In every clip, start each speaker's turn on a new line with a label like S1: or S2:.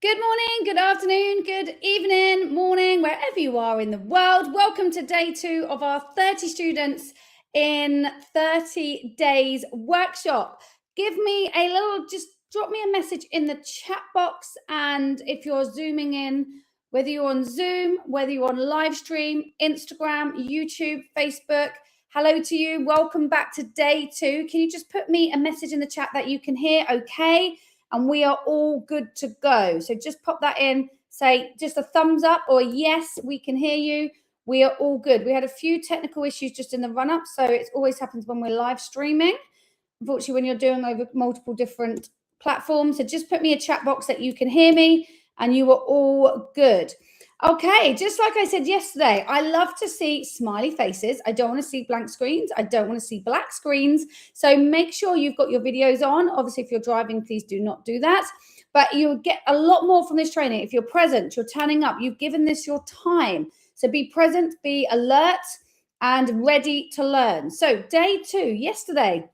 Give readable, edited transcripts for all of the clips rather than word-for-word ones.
S1: Good morning, good afternoon, good evening, morning, wherever you are in the world. Welcome to day 2 of our 30 students in 30 days workshop. Give me a little, just drop me a message in the chat box. And if you're zooming in, whether you're on Zoom, whether you're on live stream, Instagram, YouTube, Facebook, hello to you. Welcome back to day 2. Can you just put me a message in the chat that you can hear okay? And we are all good to go. So just pop that in, say just a thumbs up or yes, we can hear you. We are all good. We had a few technical issues just in the run up. So it always happens when we're live streaming. Unfortunately, when you're doing over multiple different platforms. So just put me a chat box that you can hear me and you are all good. Okay, just like I said yesterday, I love to see smiley faces. I don't want to see blank screens. I don't want to see black screens. So make sure you've got your videos on. Obviously, if you're driving, please do not do that. But you'll get a lot more from this training. If you're present, you're turning up, you've given this your time. So be present, be alert, and ready to learn. So day 2, yesterday,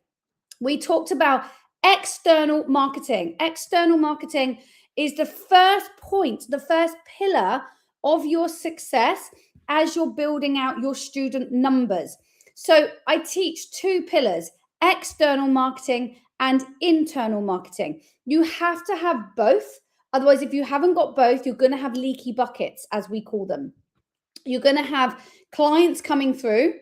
S1: we talked about external marketing. External marketing is the first point, the first pillar of your success as you're building out your student numbers. So I teach 2 pillars, external marketing and internal marketing. You have to have both. Otherwise, if you haven't got both, you're going to have leaky buckets, as we call them. You're going to have clients coming through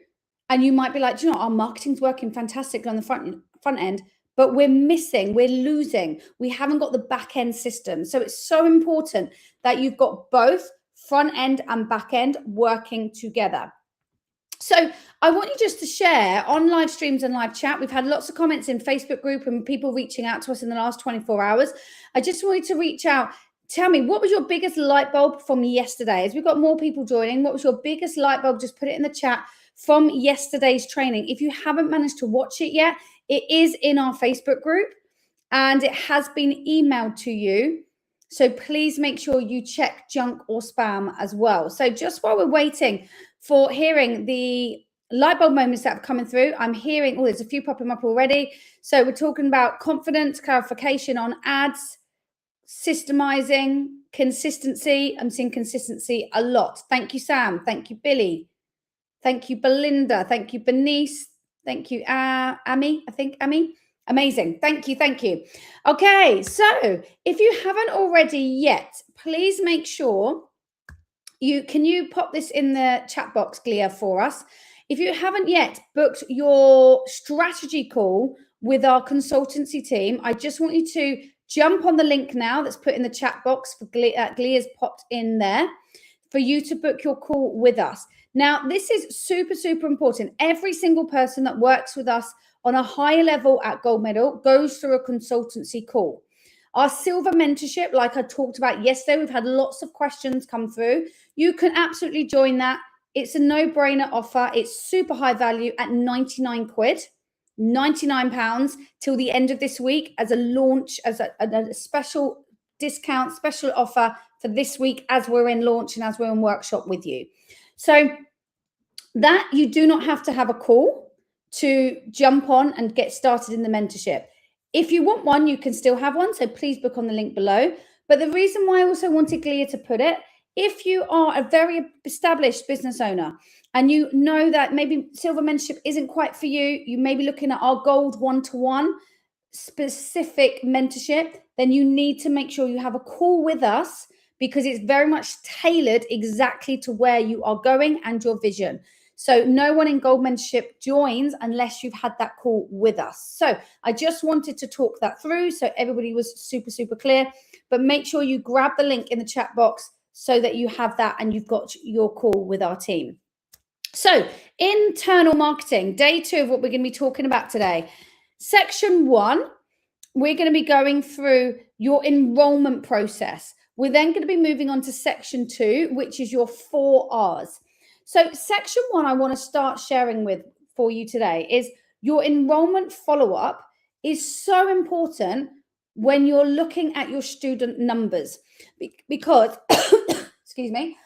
S1: and you might be like, you know, our marketing's working fantastic on the front end, but we're missing, we're losing, we haven't got the back end system. So it's so important that you've got both front end and back end working together. So I want you just to share on live streams and live chat. We've had lots of comments in Facebook group and people reaching out to us in the last 24 hours. I just wanted to reach out. Tell me, what was your biggest light bulb from yesterday? As we've got more people joining, what was your biggest light bulb? Just put it in the chat from yesterday's training. If you haven't managed to watch it yet, it is in our Facebook group and it has been emailed to you. So please make sure you check junk or spam as well. So just while we're waiting for hearing the light bulb moments that are coming through, I'm hearing, oh, there's a few popping up already. So we're talking about confidence, clarification on ads, systemizing, consistency. I'm seeing consistency a lot. Thank you, Sam. Thank you, Billy. Thank you, Belinda. Thank you, Bernice. Thank you, Amy. I think Amy. Amazing. Thank you. Thank you. Okay. So if you haven't already yet, please make sure can you pop this in the chat box, Glia, for us? If you haven't yet booked your strategy call with our consultancy team, I just want you to jump on the link now that's put in the chat box for Glia's popped in there for you to book your call with us. Now, this is super, super important. Every single person that works with us on a higher level at Gold Medal goes through a consultancy call. Our silver mentorship, like I talked about yesterday, we've had lots of questions come through. You can absolutely join that. It's a no-brainer offer. It's super high value at 99 quid, 99 pounds till the end of this week as a launch, as a special discount, special offer for this week as we're in launch and as we're in workshop with you. So that you do not have to have a call to jump on and get started in the mentorship. If you want one, you can still have one. So please book on the link below. But the reason why I also wanted Glia to put it, if you are a very established business owner and you know that maybe silver mentorship isn't quite for you, you may be looking at our gold one-to-one specific mentorship, then you need to make sure you have a call with us because it's very much tailored exactly to where you are going and your vision. So no one in Gold Mentorship joins unless you've had that call with us. So I just wanted to talk that through so everybody was super, super clear. But make sure you grab the link in the chat box so that you have that and you've got your call with our team. So internal marketing, day 2 of what we're going to be talking about today. Section 1, we're going to be going through your enrollment process. We're then going to be moving on to section 2, which is your 4 R's. So section 1, I want to start sharing for you today is your enrollment follow-up is so important when you're looking at your student numbers because, excuse me,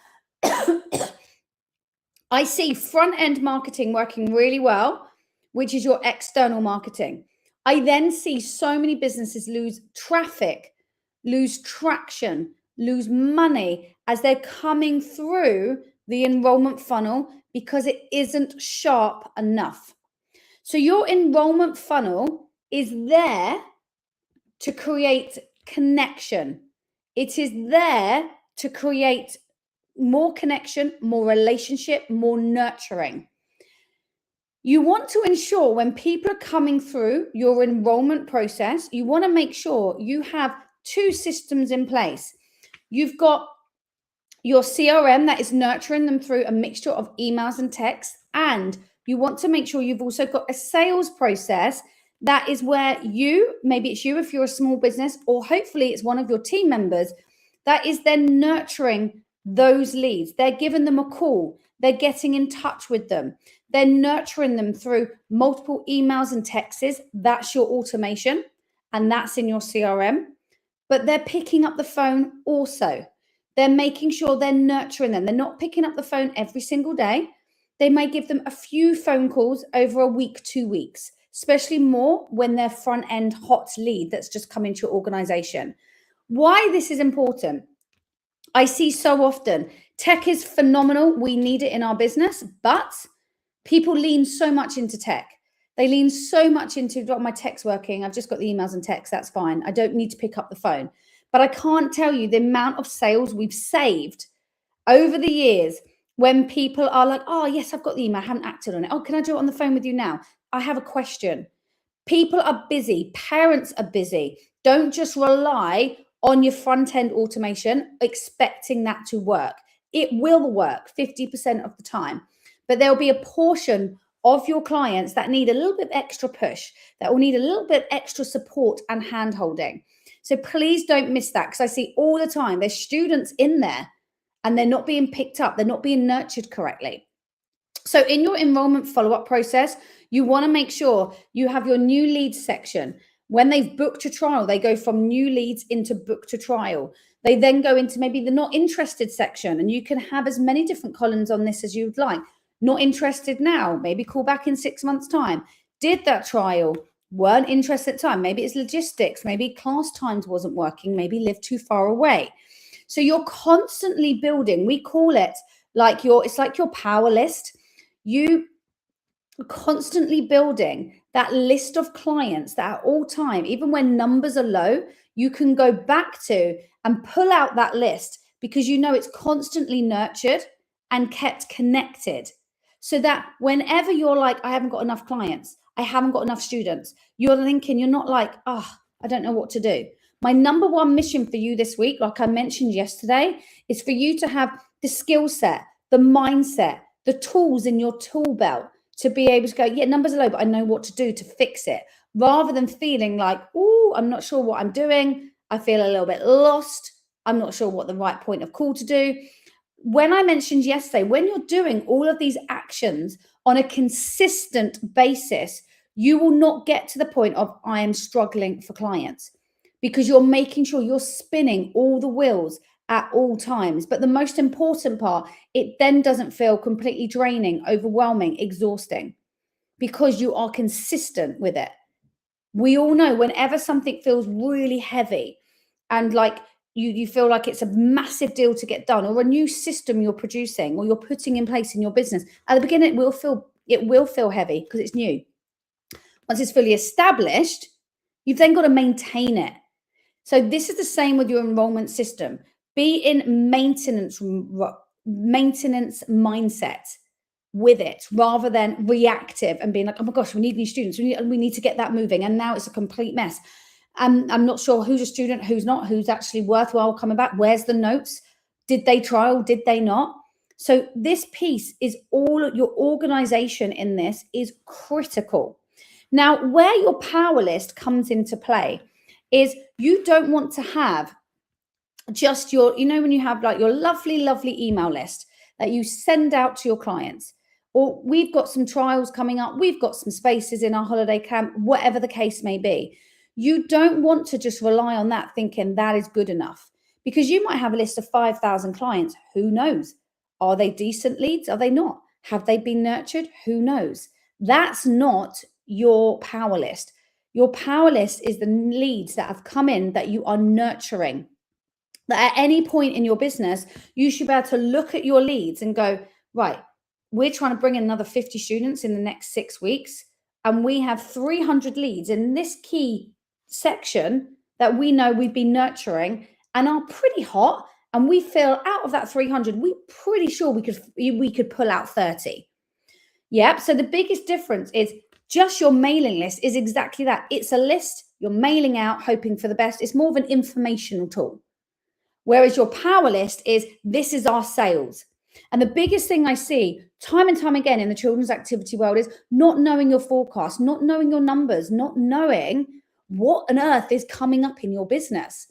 S1: I see front-end marketing working really well, which is your external marketing. I then see so many businesses lose traffic, lose traction, lose money as they're coming through the enrollment funnel because it isn't sharp enough. So your enrollment funnel is there to create connection. It is there to create more connection, more relationship, more nurturing. You want to ensure when people are coming through your enrollment process, you want to make sure you have two systems in place. You've got your CRM that is nurturing them through a mixture of emails and texts, and you want to make sure you've also got a sales process that is where you, maybe it's you if you're a small business, or hopefully it's one of your team members that is then nurturing those leads. They're giving them a call, they're getting in touch with them, they're nurturing them through multiple emails and texts. That's your automation, and that's in your CRM. But they're picking up the phone also. They're making sure they're nurturing them. They're not picking up the phone every single day. They may give them a few phone calls over a week, 2 weeks, especially more when they're front end hot lead that's just come into your organization. Why this is important, I see so often, tech is phenomenal. We need it in our business, but people lean so much into tech. They lean so much into, my tech's working, I've just got the emails and texts, that's fine. I don't need to pick up the phone. But I can't tell you the amount of sales we've saved over the years when people are like, oh, yes, I've got the email, I haven't acted on it. Oh, can I do it on the phone with you now? I have a question. People are busy. Parents are busy. Don't just rely on your front-end automation, expecting that to work. It will work 50% of the time, but there'll be a portion of your clients that need a little bit extra push, that will need a little bit extra support and hand-holding. So please don't miss that, because I see all the time there's students in there and they're not being picked up. They're not being nurtured correctly. So in your enrollment follow-up process, you want to make sure you have your new leads section. When they've booked a trial, they go from new leads into booked a trial. They then go into maybe the not interested section, and you can have as many different columns on this as you would like. Not interested now, maybe call back in 6 months' time. Did that trial, weren't interested at the time. Maybe it's logistics, maybe class times wasn't working, maybe lived too far away. So you're constantly building. We call it like it's like your power list. You are constantly building that list of clients that at all time, even when numbers are low, you can go back to and pull out that list, because you know it's constantly nurtured and kept connected. So that whenever you're like, I haven't got enough clients, I haven't got enough students, you're thinking, you're not like, oh, I don't know what to do. My number one mission for you this week, like I mentioned yesterday, is for you to have the skill set, the mindset, the tools in your tool belt to be able to go, yeah, numbers are low, but I know what to do to fix it, rather than feeling like, oh, I'm not sure what I'm doing. I feel a little bit lost. I'm not sure what the right point of call to do. When I mentioned yesterday, when you're doing all of these actions on a consistent basis, you will not get to the point of, I am struggling for clients, because you're making sure you're spinning all the wheels at all times. But the most important part, it then doesn't feel completely draining, overwhelming, exhausting, because you are consistent with it. We all know whenever something feels really heavy and like you feel like it's a massive deal to get done, or a new system you're producing or you're putting in place in your business, at the beginning it will feel heavy because it's new. Once it's fully established, you've then got to maintain it. So this is the same with your enrollment system. Be in maintenance mindset with it, rather than reactive and being like, oh my gosh, we need new students. We need to get that moving. And now it's a complete mess. I'm not sure who's a student, who's not, who's actually worthwhile coming back. Where's the notes? Did they trial? Did they not? So this piece is all your organization in this is critical. Now, where your power list comes into play is you don't want to have just your, when you have like your lovely, lovely email list that you send out to your clients, or we've got some trials coming up, we've got some spaces in our holiday camp, whatever the case may be. You don't want to just rely on that thinking that is good enough, because you might have a list of 5,000 clients. Who knows? Are they decent leads? Are they not? Have they been nurtured? Who knows? That's not your power list. Your power list is the leads that have come in that you are nurturing. that at any point in your business, you should be able to look at your leads and go, right, we're trying to bring in another 50 students in the next 6 weeks. And we have 300 leads in this key section that we know we've been nurturing and are pretty hot. And we feel out of that 300, we're pretty sure we could pull out 30. Yep. So the biggest difference is just your mailing list is exactly that. It's a list you're mailing out, hoping for the best. It's more of an informational tool. Whereas your power list is, this is our sales. And the biggest thing I see time and time again in the children's activity world is not knowing your forecast, not knowing your numbers, not knowing what on earth is coming up in your business.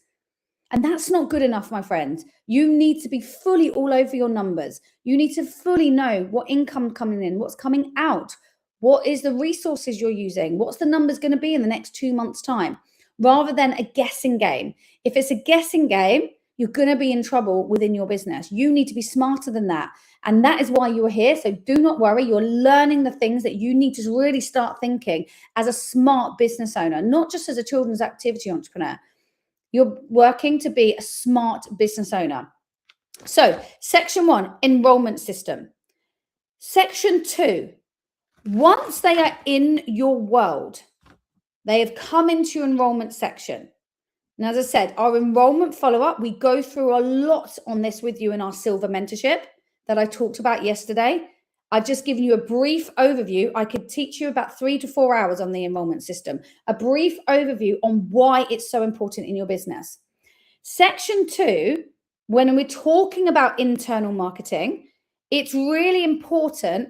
S1: And that's not good enough, my friends. You need to be fully all over your numbers. You need to fully know what income coming in, what's coming out, what is the resources you're using, what's the numbers going to be in the next 2 months' time, rather than a guessing game. If it's a guessing game, you're going to be in trouble within your business. You need to be smarter than that. And that is why you are here. So do not worry. You're learning the things that you need to really start thinking as a smart business owner, not just as a children's activity entrepreneur. You're working to be a smart business owner. So section 1, enrollment system. Section 2, once they are in your world, they have come into your enrollment section. And as I said, our enrollment follow-up, we go through a lot on this with you in our silver mentorship that I talked about yesterday. I've just given you a brief overview. I could teach you about 3 to 4 hours on the enrollment system, a brief overview on why it's so important in your business. Section 2, when we're talking about internal marketing, it's really important.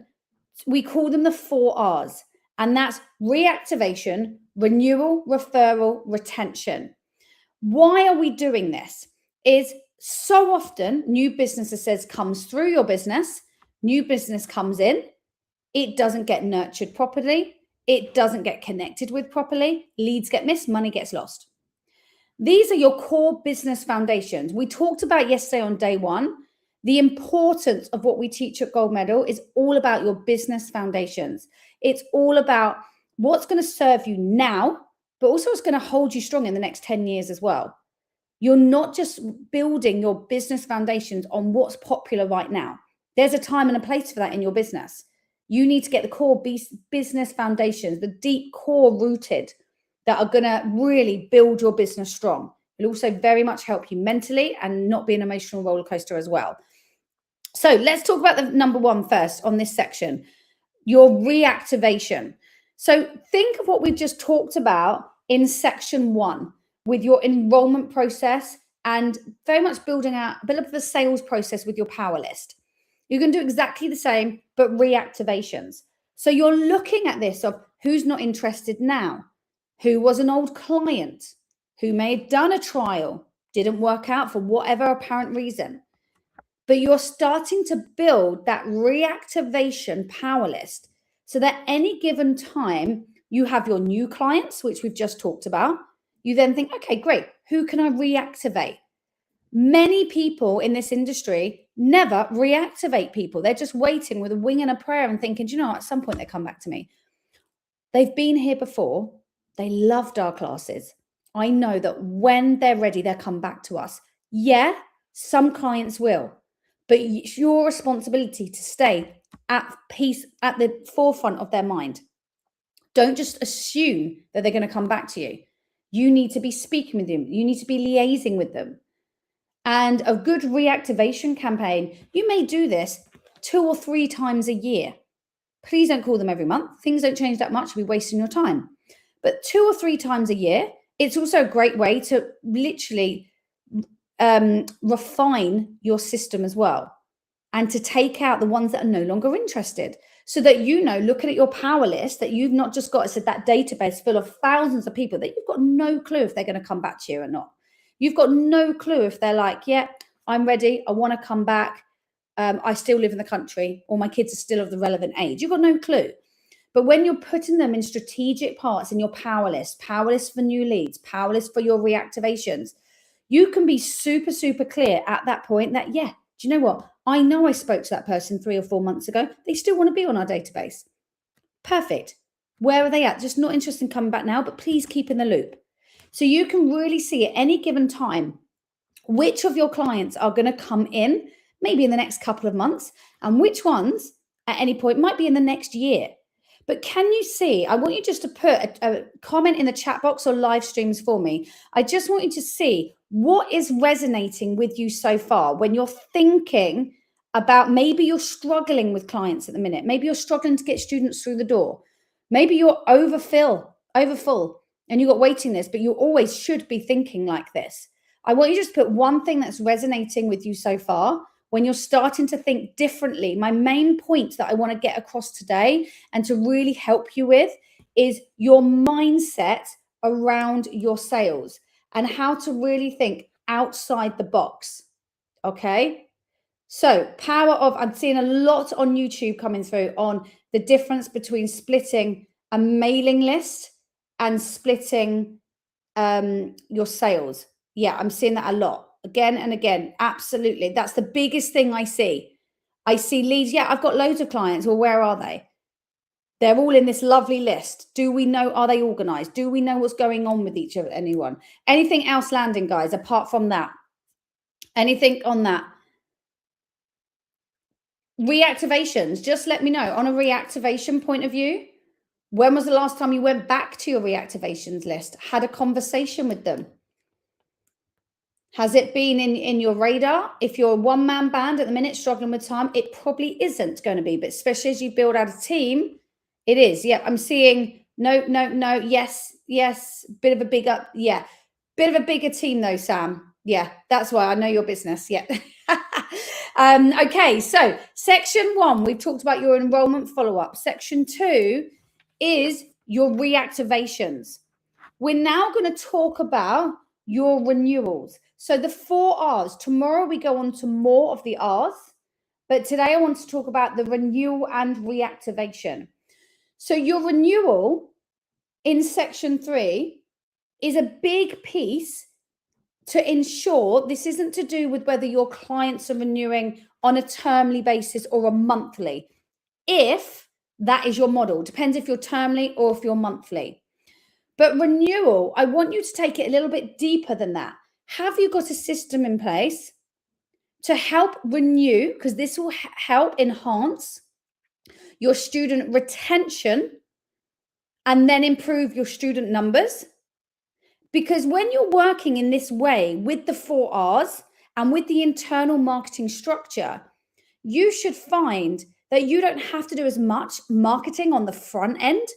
S1: We call them the 4 R's, and that's reactivation, renewal, referral, retention. Why are we doing this? Is so often new business says comes through your business, new business comes in, it doesn't get nurtured properly, it doesn't get connected with properly, leads get missed, money gets lost. These are your core business foundations. We talked about yesterday on day 1, the importance of what we teach at Gold Medal is all about your business foundations. It's all about what's going to serve you now, but also it's going to hold you strong in the next 10 years as well. You're not just building your business foundations on what's popular right now. There's a time and a place for that in your business. You need to get the core business foundations, the deep core rooted that are going to really build your business strong. It'll also very much help you mentally and not be an emotional roller coaster as well. So let's talk about the number 1 first on this section, your reactivation. So think of what we've just talked about in section 1 with your enrollment process and very much building out a bit of the sales process with your power list. You can do exactly the same, but reactivations. So you're looking at this of who's not interested now, who was an old client, who may have done a trial, didn't work out for whatever apparent reason. But you're starting to build that reactivation power list so that any given time you have your new clients, which we've just talked about. You then think, okay, great. Who can I reactivate? Many people in this industry never reactivate people. They're just waiting with a wing and a prayer and thinking, you know, at some point they come back to me. They've been here before. They loved our classes. I know that when they're ready, they'll come back to us. Yeah, some clients will. But it's your responsibility to stay at peace, at the forefront of their mind. Don't just assume that they're going to come back to you. You need to be speaking with them. You need to be liaising with them. And a good reactivation campaign, you may do this 2 or 3 times a year. Please don't call them every month. Things don't change that much. You'll be wasting your time. But 2 or 3 times a year, it's also a great way to literally refine your system as well, and to take out the ones that are no longer interested, so that looking at your power list, that you've not just got that database full of thousands of people that you've got no clue if they're going to come back to you or not. You've got no clue if they're like, yeah, I'm ready, I want to come back, I still live in the country, or my kids are still of the relevant age. You've got no clue. But when you're putting them in strategic parts in your power list for new leads, power list for your reactivations, you can be super, super clear at that point that, yeah, do you know what? I know I spoke to that person 3 or 4 months ago. They still want to be on our database. Perfect. Where are they at? Just not interested in coming back now, but please keep in the loop. So you can really see at any given time which of your clients are going to come in maybe in the next couple of months, and which ones at any point might be in the next year. But can you see, I want you just to put a comment in the chat box or live streams for me. I just want you to see what is resonating with you so far when you're thinking about, maybe you're struggling with clients at the minute. Maybe you're struggling to get students through the door. Maybe you're overfull, and you've got waiting lists, but you always should be thinking like this. I want you to just put one thing that's resonating with you so far when you're starting to think differently. My main point that I want to get across today and to really help you with is your mindset around your sales and how to really think outside the box. Okay. So power of, I'm seeing a lot on YouTube coming through on the difference between splitting a mailing list and splitting your sales. Yeah, I'm seeing that a lot again and again. Absolutely. That's the biggest thing I see. I see leads. Yeah, I've got loads of clients. Well, where are they? They're all in this lovely list. Do we know, are they organized? Do we know what's going on with each of anyone? Anything else landing, guys, apart from that? Anything on that? Reactivations, just let me know. On a reactivation point of view, when was the last time you went back to your reactivations list, had a conversation with them? Has it been in your radar? If you're a one-man band at the minute struggling with time, it probably isn't going to be, but especially as you build out a team, it is. Yeah, I'm seeing no, yes, bit of a bigger, yeah, bit of a bigger team though, Sam. Yeah, that's why I know your business. Yeah. Okay, so section 1, we've talked about your enrollment follow-up. Section 2 is your reactivations. We're now going to talk about your renewals. So the 4 R's. Tomorrow we go on to more of the R's, but today I want to talk about the renewal and reactivation. So your renewal in section 3 is a big piece to ensure this isn't to do with whether your clients are renewing on a termly basis or a monthly. If that is your model, depends if you're termly or if you're monthly. But renewal, I want you to take it a little bit deeper than that. Have you got a system in place to help renew? Because this will help enhance your student retention and then improve your student numbers. Because when you're working in this way with the 4 R's and with the internal marketing structure, you should find that you don't have to do as much marketing on the front end.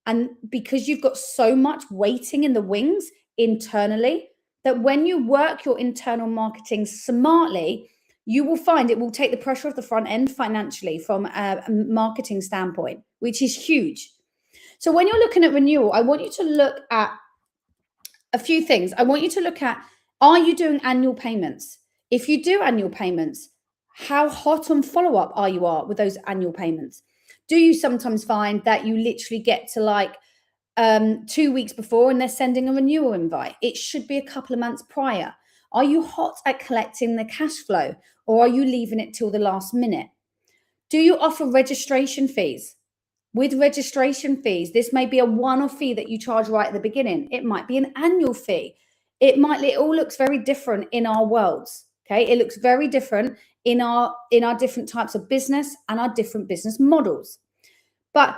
S1: And because you've got so much waiting in the wings internally, that when you work your internal marketing smartly, you will find it will take the pressure off the front end financially from a marketing standpoint, which is huge. So when you're looking at renewal, I want you to look at a few things. I want you to look at, are you doing annual payments? If you do annual payments, how hot on follow-up are you with those annual payments? Do you sometimes find that you literally get to like 2 weeks before and they're sending a renewal invite? It should be a couple of months prior. Are you hot at collecting the cash flow, or are you leaving it till the last minute? Do you offer registration fees? With registration fees, this may be a one-off fee that you charge right at the beginning. It might be an annual fee. It all looks very different in our worlds. Okay, it looks very different in our different types of business and our different business models. But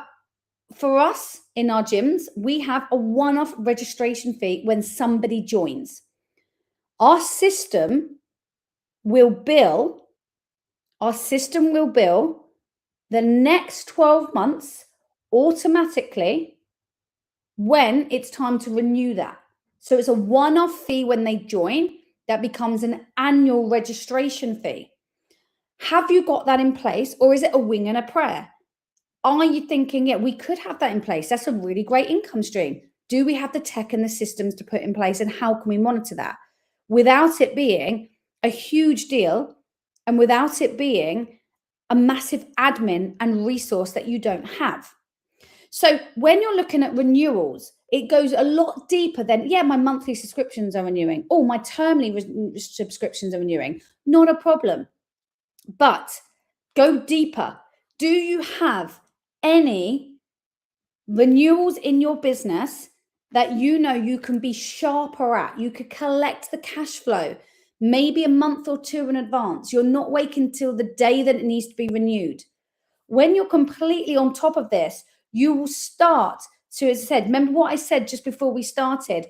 S1: for us in our gyms, we have a one-off registration fee when somebody joins. Our system will bill the next 12 months automatically when it's time to renew that. So it's a one-off fee when they join that becomes an annual registration fee. Have you got that in place, or is it a wing and a prayer? Are you thinking, yeah, we could have that in place? That's a really great income stream. Do we have the tech and the systems to put in place, and how can we monitor that without it being a huge deal and without it being a massive admin and resource that you don't have? So when you're looking at renewals, it goes a lot deeper than, yeah, my monthly subscriptions are renewing. Oh, my termly subscriptions are renewing. Not a problem. But go deeper. Do you have any renewals in your business that you know you can be sharper at? You could collect the cash flow maybe a month or two in advance. You're not waiting till the day that it needs to be renewed. When you're completely on top of this, you will start to, as I said, remember what I said just before we started,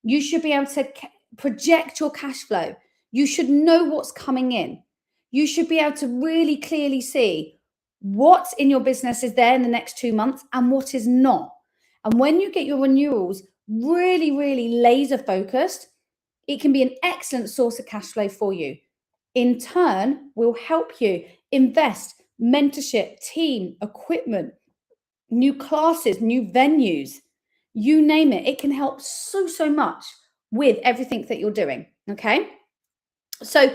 S1: you should be able to project your cash flow. You should know what's coming in. You should be able to really clearly see what's in your business is there in the next 2 months and what is not. And when you get your renewals really, really laser focused, it can be an excellent source of cash flow for you. In turn, will help you invest, mentorship, team, equipment, new classes, new venues, you name it. It can help so much with everything that you're doing. Okay. So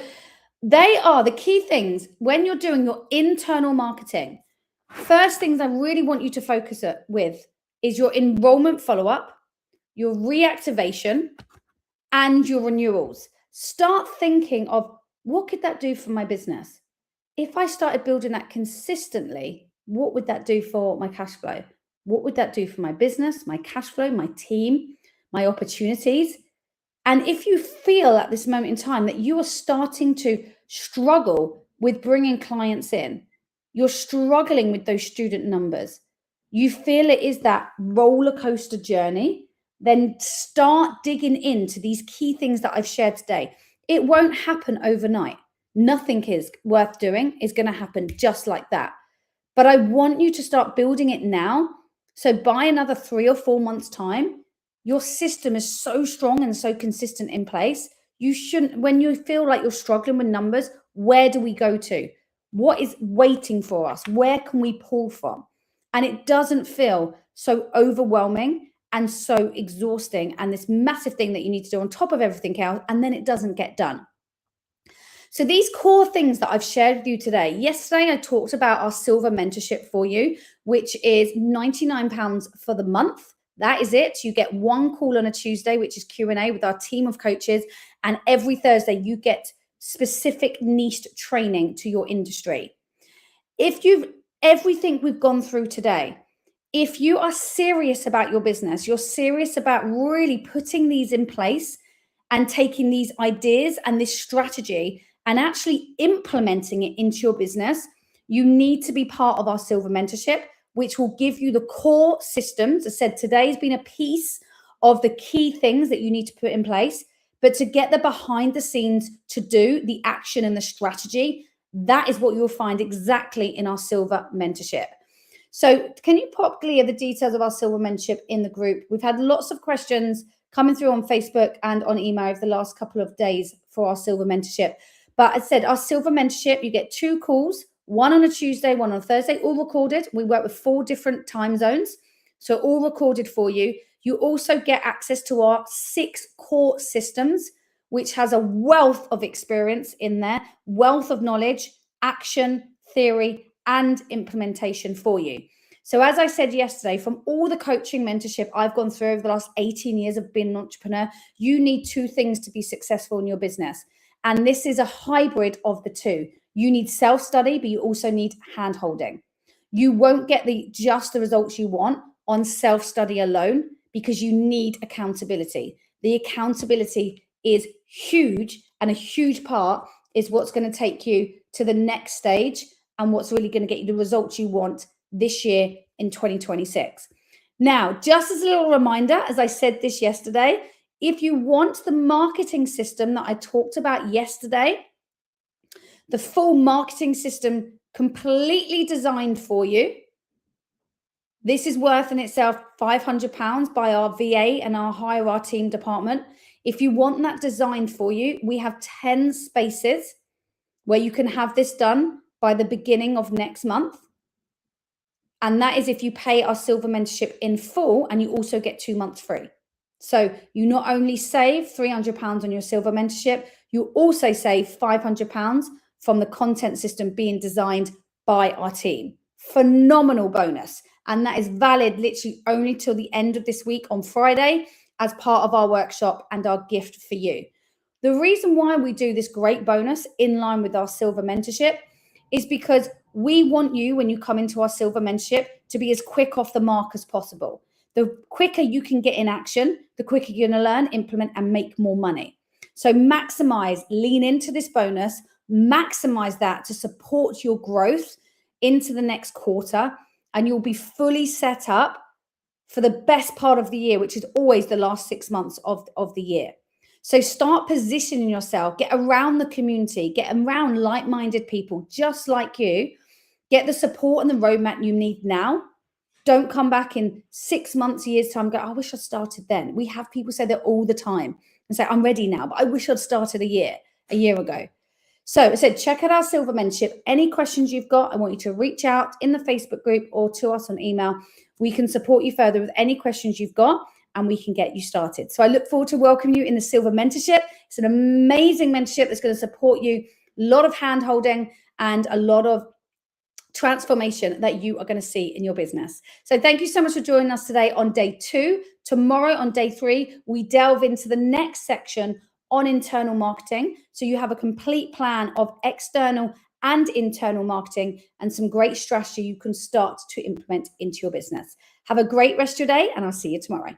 S1: they are the key things when you're doing your internal marketing. First things I really want you to focus with is your enrollment follow-up, your reactivation, and your renewals. Start thinking of what could that do for my business? If I started building that consistently, what would that do for my cash flow? What would that do for my business, my cash flow, my team, my opportunities? And if you feel at this moment in time that you are starting to struggle with bringing clients in, you're struggling with those student numbers, you feel it is that roller coaster journey, then start digging into these key things that I've shared today. It won't happen overnight. Nothing is worth doing is going to happen just like that. But I want you to start building it now. So by another 3 or 4 months' time, your system is so strong and so consistent in place. You shouldn't, when you feel like you're struggling with numbers, where do we go to? What is waiting for us? Where can we pull from? And it doesn't feel so overwhelming and so exhausting and this massive thing that you need to do on top of everything else, and then it doesn't get done. So these core things that I've shared with you today, yesterday I talked about our silver mentorship for you, which is £99 for the month. That is it. You get one call on a Tuesday, which is Q&A with our team of coaches. And every Thursday you get specific niche training to your industry. Everything we've gone through today, if you are serious about your business, you're serious about really putting these in place and taking these ideas and this strategy and actually implementing it into your business, you need to be part of our silver mentorship, which will give you the core systems. As I said, today has been a piece of the key things that you need to put in place, but to get the behind the scenes to do the action and the strategy, that is what you'll find exactly in our silver mentorship. So can you pop, Glia, the details of our silver mentorship in the group? We've had lots of questions coming through on Facebook and on email over the last couple of days for our silver mentorship. But as I said, our silver mentorship, you get 2 calls, one on a Tuesday, one on a Thursday, all recorded. We work with 4 different time zones, so all recorded for you. You also get access to our 6 core systems, which has a wealth of experience in there, wealth of knowledge, action, theory, and implementation for you. So as I said yesterday, from all the coaching mentorship I've gone through over the last 18 years of being an entrepreneur, you need 2 things to be successful in your business. And this is a hybrid of the 2. You need self-study, but you also need hand-holding. You won't get just the results you want on self-study alone because you need accountability. The accountability is huge, and a huge part is what's going to take you to the next stage and what's really going to get you the results you want this year in 2026. Now, just as a little reminder, as I said this yesterday, if you want the marketing system that I talked about yesterday, the full marketing system completely designed for you, this is worth in itself £500 by our VA and our Hire Our Team department. If you want that designed for you, we have 10 spaces where you can have this done by the beginning of next month. And that is if you pay our silver mentorship in full, and you also get 2 months free. So you not only save £300 on your silver mentorship, you also save £500 from the content system being designed by our team. Phenomenal bonus. And that is valid literally only till the end of this week on Friday as part of our workshop and our gift for you. The reason why we do this great bonus in line with our silver mentorship is because we want you, when you come into our silver mentorship, to be as quick off the mark as possible. The quicker you can get in action, the quicker you're going to learn, implement, and make more money. So maximize, lean into this bonus, maximize that to support your growth into the next quarter, and you'll be fully set up for the best part of the year, which is always the last 6 months of the year. So start positioning yourself, get around the community, get around like-minded people just like you, get the support and the roadmap you need now. Don't come back in 6 months, a year's time, and go, I wish I'd started then. We have people say that all the time and say, I'm ready now, but I wish I'd started a year ago. So I said, check out our silver membership. Any questions you've got, I want you to reach out in the Facebook group or to us on email. We can support you further with any questions you've got, and we can get you started. So I look forward to welcoming you in the silver mentorship. It's an amazing mentorship that's going to support you. A lot of hand holding and a lot of transformation that you are going to see in your business. So thank you so much for joining us today on day 2. Tomorrow on day 3, we delve into the next section on internal marketing. So you have a complete plan of external and internal marketing and some great strategy you can start to implement into your business. Have a great rest of your day, and I'll see you tomorrow.